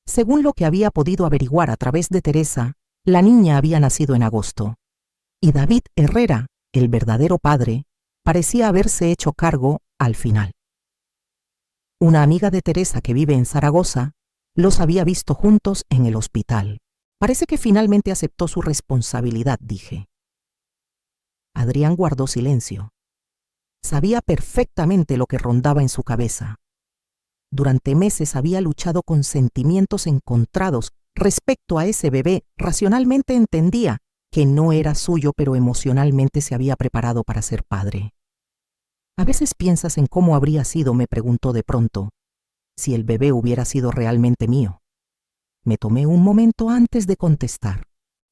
Según lo que había podido averiguar a través de Teresa, la niña había nacido en agosto. Y David Herrera, el verdadero padre, parecía haberse hecho cargo al final. Una amiga de Teresa que vive en Zaragoza los había visto juntos en el hospital. Parece que finalmente aceptó su responsabilidad, dije. Adrián guardó silencio. Sabía perfectamente lo que rondaba en su cabeza. Durante meses había luchado con sentimientos encontrados respecto a ese bebé. Racionalmente entendía que no era suyo, pero emocionalmente se había preparado para ser padre. ¿A veces piensas en cómo habría sido?, me preguntó de pronto, si el bebé hubiera sido realmente mío. Me tomé un momento antes de contestar.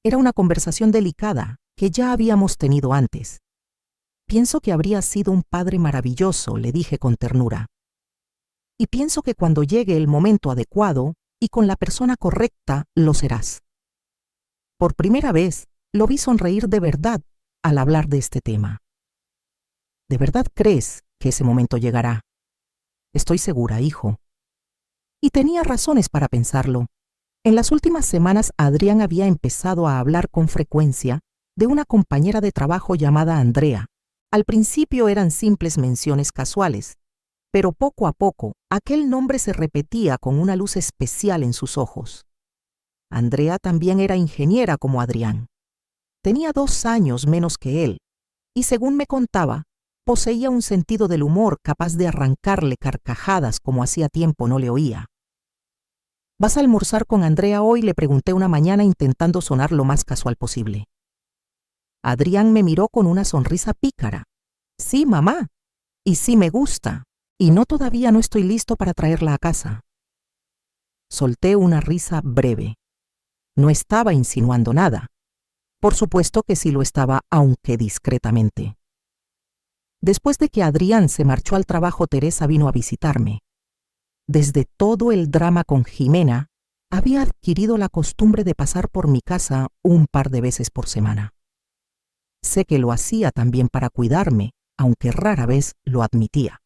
Era una conversación delicada que ya habíamos tenido antes. Pienso que habría sido un padre maravilloso, le dije con ternura. Y pienso que cuando llegue el momento adecuado y con la persona correcta, lo serás. Por primera vez, lo vi sonreír de verdad al hablar de este tema. ¿De verdad crees que ese momento llegará? Estoy segura, hijo. Y tenía razones para pensarlo. En las últimas semanas, Adrián había empezado a hablar con frecuencia de una compañera de trabajo llamada Andrea, Al principio eran simples menciones casuales, pero poco a poco aquel nombre se repetía con una luz especial en sus ojos. Andrea también era ingeniera como Adrián. Tenía 2 años menos que él, y según me contaba, poseía un sentido del humor capaz de arrancarle carcajadas como hacía tiempo no le oía. ¿Vas a almorzar con Andrea hoy?, le pregunté una mañana intentando sonar lo más casual posible. Adrián me miró con una sonrisa pícara. Sí, mamá, y sí me gusta, y todavía no estoy listo para traerla a casa. Solté una risa breve. No estaba insinuando nada. Por supuesto que sí lo estaba, aunque discretamente. Después de que Adrián se marchó al trabajo, Teresa vino a visitarme. Desde todo el drama con Jimena, había adquirido la costumbre de pasar por mi casa un par de veces por semana. Sé que lo hacía también para cuidarme, aunque rara vez lo admitía.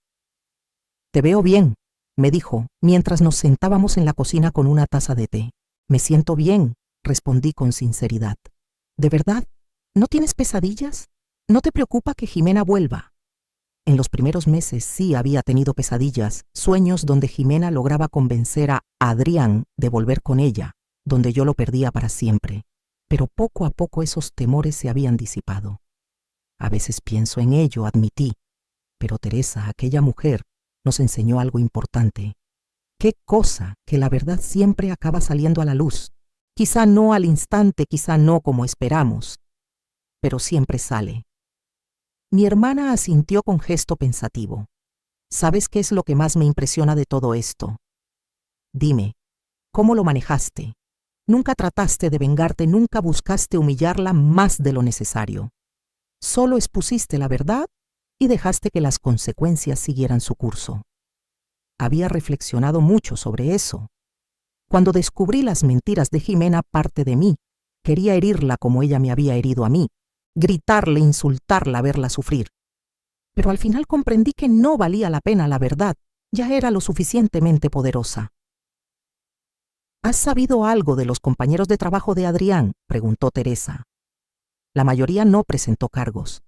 «Te veo bien», me dijo, mientras nos sentábamos en la cocina con una taza de té. «Me siento bien», respondí con sinceridad. «¿De verdad? ¿No tienes pesadillas? ¿No te preocupa que Jimena vuelva?» En los primeros meses sí había tenido pesadillas, sueños donde Jimena lograba convencer a Adrián de volver con ella, donde yo lo perdía para siempre. Pero poco a poco esos temores se habían disipado. A veces pienso en ello, admití. Pero Teresa, aquella mujer, nos enseñó algo importante. Qué cosa que la verdad siempre acaba saliendo a la luz. Quizá no al instante, quizá no como esperamos, pero siempre sale. Mi hermana asintió con gesto pensativo. ¿Sabes qué es lo que más me impresiona de todo esto? Dime, ¿cómo lo manejaste? Nunca trataste de vengarte, nunca buscaste humillarla más de lo necesario. Solo expusiste la verdad y dejaste que las consecuencias siguieran su curso. Había reflexionado mucho sobre eso. Cuando descubrí las mentiras de Jimena, parte de mí quería herirla como ella me había herido a mí, gritarle, insultarla, verla sufrir. Pero al final comprendí que no valía la pena la verdad, ya era lo suficientemente poderosa. ¿Has sabido algo de los compañeros de trabajo de Adrián?, preguntó Teresa. La mayoría no presentó cargos.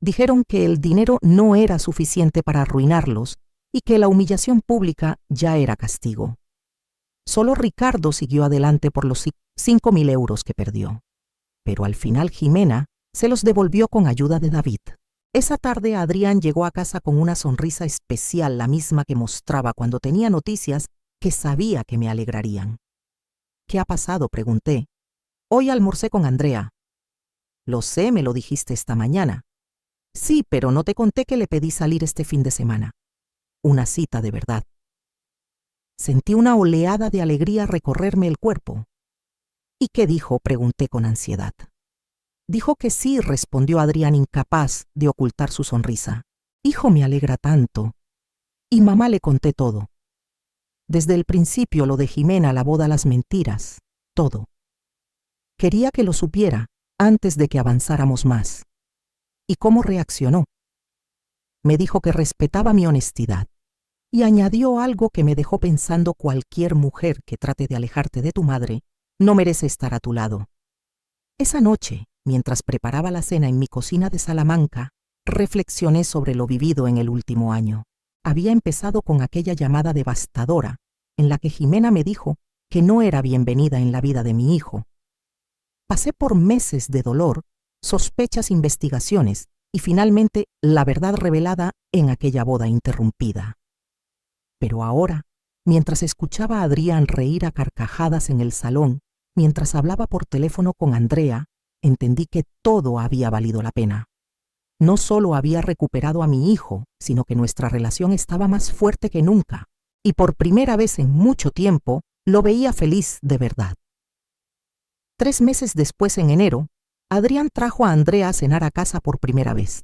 Dijeron que el dinero no era suficiente para arruinarlos y que la humillación pública ya era castigo. Solo Ricardo siguió adelante por los 5.000 euros que perdió. Pero al final Jimena se los devolvió con ayuda de David. Esa tarde Adrián llegó a casa con una sonrisa especial, la misma que mostraba cuando tenía noticias que sabía que me alegrarían. «¿Qué ha pasado?», pregunté. «Hoy almorcé con Andrea». «Lo sé, me lo dijiste esta mañana». «Sí, pero no te conté que le pedí salir este fin de semana. Una cita de verdad». Sentí una oleada de alegría recorrerme el cuerpo. «¿Y qué dijo?», pregunté con ansiedad. «Dijo que sí», respondió Adrián, incapaz de ocultar su sonrisa. «Hijo, me alegra tanto». Y mamá le conté todo. Desde el principio, lo de Jimena, la boda, las mentiras, todo. Quería que lo supiera antes de que avanzáramos más. ¿Y cómo reaccionó? Me dijo que respetaba mi honestidad y añadió algo que me dejó pensando: cualquier mujer que trate de alejarte de tu madre no merece estar a tu lado. Esa noche, mientras preparaba la cena en mi cocina de Salamanca, reflexioné sobre lo vivido en el último año. Había empezado con aquella llamada devastadora en la que Jimena me dijo que no era bienvenida en la vida de mi hijo. Pasé por meses de dolor, sospechas, investigaciones y finalmente la verdad revelada en aquella boda interrumpida. Pero ahora, mientras escuchaba a Adrián reír a carcajadas en el salón, mientras hablaba por teléfono con Andrea, entendí que todo había valido la pena. No solo había recuperado a mi hijo, sino que nuestra relación estaba más fuerte que nunca, y por primera vez en mucho tiempo lo veía feliz de verdad. 3 meses después, en enero, Adrián trajo a Andrea a cenar a casa por primera vez.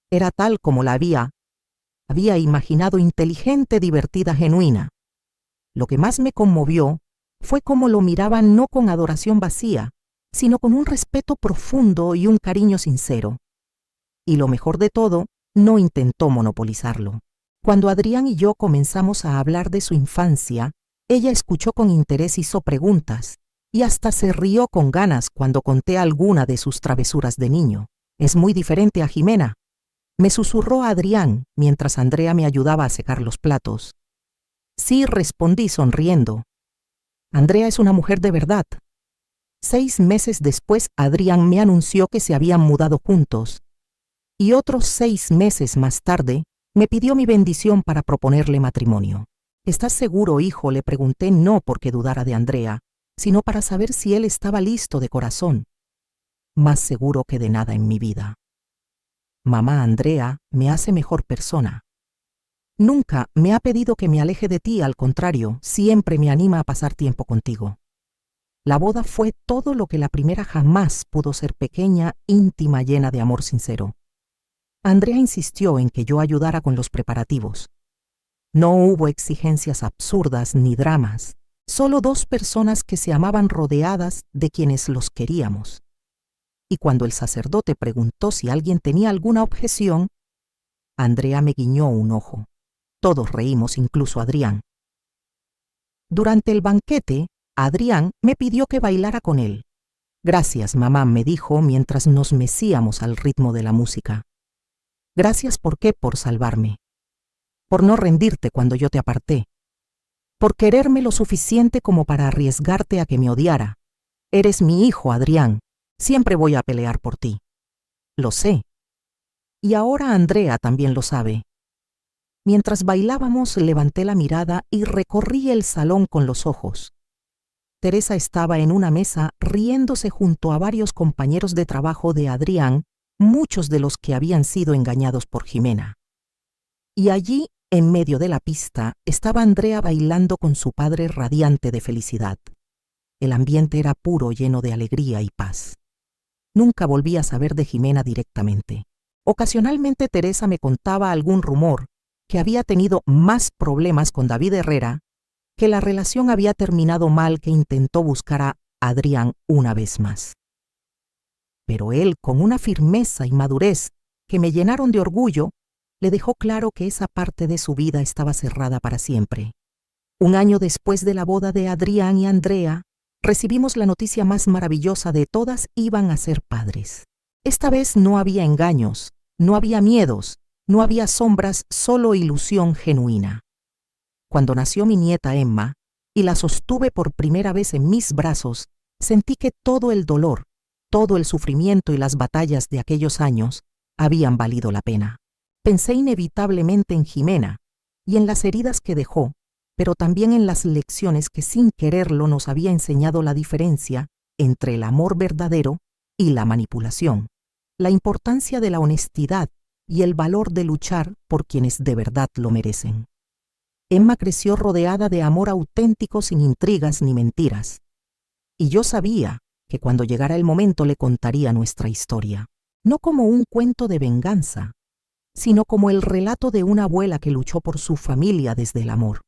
Era tal como la había imaginado: inteligente, divertida, genuina. Lo que más me conmovió fue cómo lo miraba, no con adoración vacía, sino con un respeto profundo y un cariño sincero. Y lo mejor de todo, no intentó monopolizarlo. Cuando Adrián y yo comenzamos a hablar de su infancia, ella escuchó con interés, hizo preguntas y hasta se rió con ganas cuando conté alguna de sus travesuras de niño. «Es muy diferente a Jimena», me susurró Adrián mientras Andrea me ayudaba a secar los platos. Sí, respondí sonriendo. Andrea es una mujer de verdad. 6 meses después, Adrián me anunció que se habían mudado juntos. Y otros 6 meses más tarde, me pidió mi bendición para proponerle matrimonio. ¿Estás seguro, hijo?, le pregunté, no porque dudara de Andrea, sino para saber si él estaba listo de corazón. Más seguro que de nada en mi vida. Mamá, Andrea me hace mejor persona. Nunca me ha pedido que me aleje de ti, al contrario, siempre me anima a pasar tiempo contigo. La boda fue todo lo que la primera jamás pudo ser: pequeña, íntima, llena de amor sincero. Andrea insistió en que yo ayudara con los preparativos. No hubo exigencias absurdas ni dramas, solo 2 personas que se amaban rodeadas de quienes los queríamos. Y cuando el sacerdote preguntó si alguien tenía alguna objeción, Andrea me guiñó un ojo. Todos reímos, incluso Adrián. Durante el banquete, Adrián me pidió que bailara con él. Gracias, mamá, me dijo mientras nos mecíamos al ritmo de la música. Gracias, ¿por qué? Por salvarme. Por no rendirte cuando yo te aparté. Por quererme lo suficiente como para arriesgarte a que me odiara. Eres mi hijo, Adrián. Siempre voy a pelear por ti. Lo sé. Y ahora Andrea también lo sabe. Mientras bailábamos, levanté la mirada y recorrí el salón con los ojos. Teresa estaba en una mesa riéndose junto a varios compañeros de trabajo de Adrián, muchos de los que habían sido engañados por Jimena. Y allí, en medio de la pista, estaba Andrea bailando con su padre, radiante de felicidad. El ambiente era puro, lleno de alegría y paz. Nunca volví a saber de Jimena directamente. Ocasionalmente Teresa me contaba algún rumor, que había tenido más problemas con David Herrera, que la relación había terminado mal, que intentó buscar a Adrián una vez más. Pero él, con una firmeza y madurez que me llenaron de orgullo, le dejó claro que esa parte de su vida estaba cerrada para siempre. Un año después de la boda de Adrián y Andrea, recibimos la noticia más maravillosa de todas: iban a ser padres. Esta vez no había engaños, no había miedos, no había sombras, solo ilusión genuina. Cuando nació mi nieta Emma y la sostuve por primera vez en mis brazos, sentí que todo el dolor, todo el sufrimiento y las batallas de aquellos años habían valido la pena. Pensé inevitablemente en Jimena y en las heridas que dejó, pero también en las lecciones que sin quererlo nos había enseñado: la diferencia entre el amor verdadero y la manipulación, la importancia de la honestidad y el valor de luchar por quienes de verdad lo merecen. Emma creció rodeada de amor auténtico, sin intrigas ni mentiras. Y yo sabía que cuando llegara el momento le contaría nuestra historia, no como un cuento de venganza, sino como el relato de una abuela que luchó por su familia desde el amor.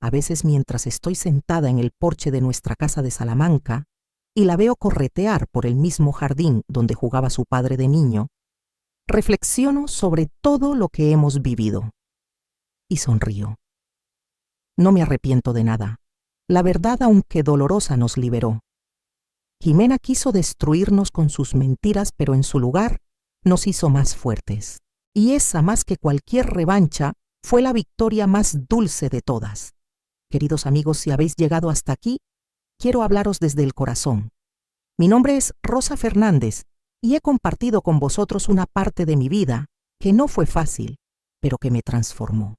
A veces, mientras estoy sentada en el porche de nuestra casa de Salamanca y la veo corretear por el mismo jardín donde jugaba su padre de niño, reflexiono sobre todo lo que hemos vivido y sonrío. No me arrepiento de nada. La verdad, aunque dolorosa, nos liberó. Jimena quiso destruirnos con sus mentiras, pero en su lugar nos hizo más fuertes. Y esa, más que cualquier revancha, fue la victoria más dulce de todas. Queridos amigos, si habéis llegado hasta aquí, quiero hablaros desde el corazón. Mi nombre es Rosa Fernández y he compartido con vosotros una parte de mi vida que no fue fácil, pero que me transformó.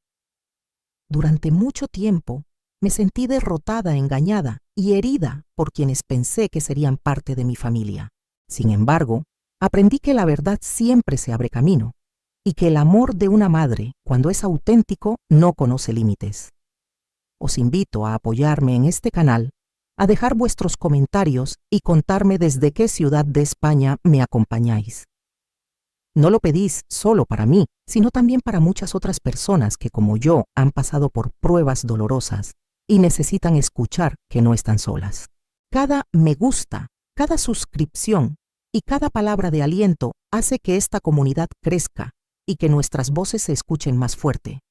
Durante mucho tiempo me sentí derrotada, engañada y herida por quienes pensé que serían parte de mi familia. Sin embargo, aprendí que la verdad siempre se abre camino y que el amor de una madre, cuando es auténtico, no conoce límites. Os invito a apoyarme en este canal, a dejar vuestros comentarios y contarme desde qué ciudad de España me acompañáis. No lo pedís solo para mí, sino también para muchas otras personas que, como yo, han pasado por pruebas dolorosas y necesitan escuchar que no están solas. Cada me gusta, cada suscripción y cada palabra de aliento hace que esta comunidad crezca y que nuestras voces se escuchen más fuerte.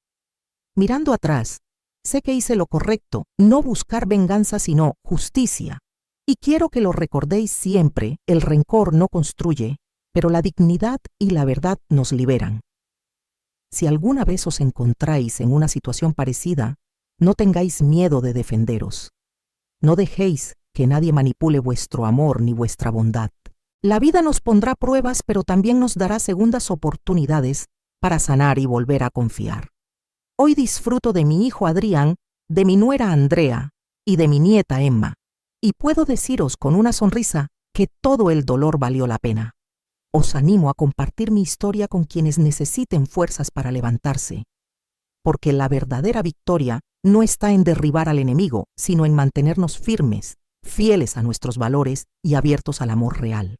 Mirando atrás, sé que hice lo correcto, no buscar venganza sino justicia. Y quiero que lo recordéis siempre: el rencor no construye, pero la dignidad y la verdad nos liberan. Si alguna vez os encontráis en una situación parecida, no tengáis miedo de defenderos. No dejéis que nadie manipule vuestro amor ni vuestra bondad. La vida nos pondrá pruebas, pero también nos dará segundas oportunidades para sanar y volver a confiar. Hoy disfruto de mi hijo Adrián, de mi nuera Andrea y de mi nieta Emma, y puedo deciros con una sonrisa que todo el dolor valió la pena. Os animo a compartir mi historia con quienes necesiten fuerzas para levantarse, porque la verdadera victoria no está en derribar al enemigo, sino en mantenernos firmes, fieles a nuestros valores y abiertos al amor real.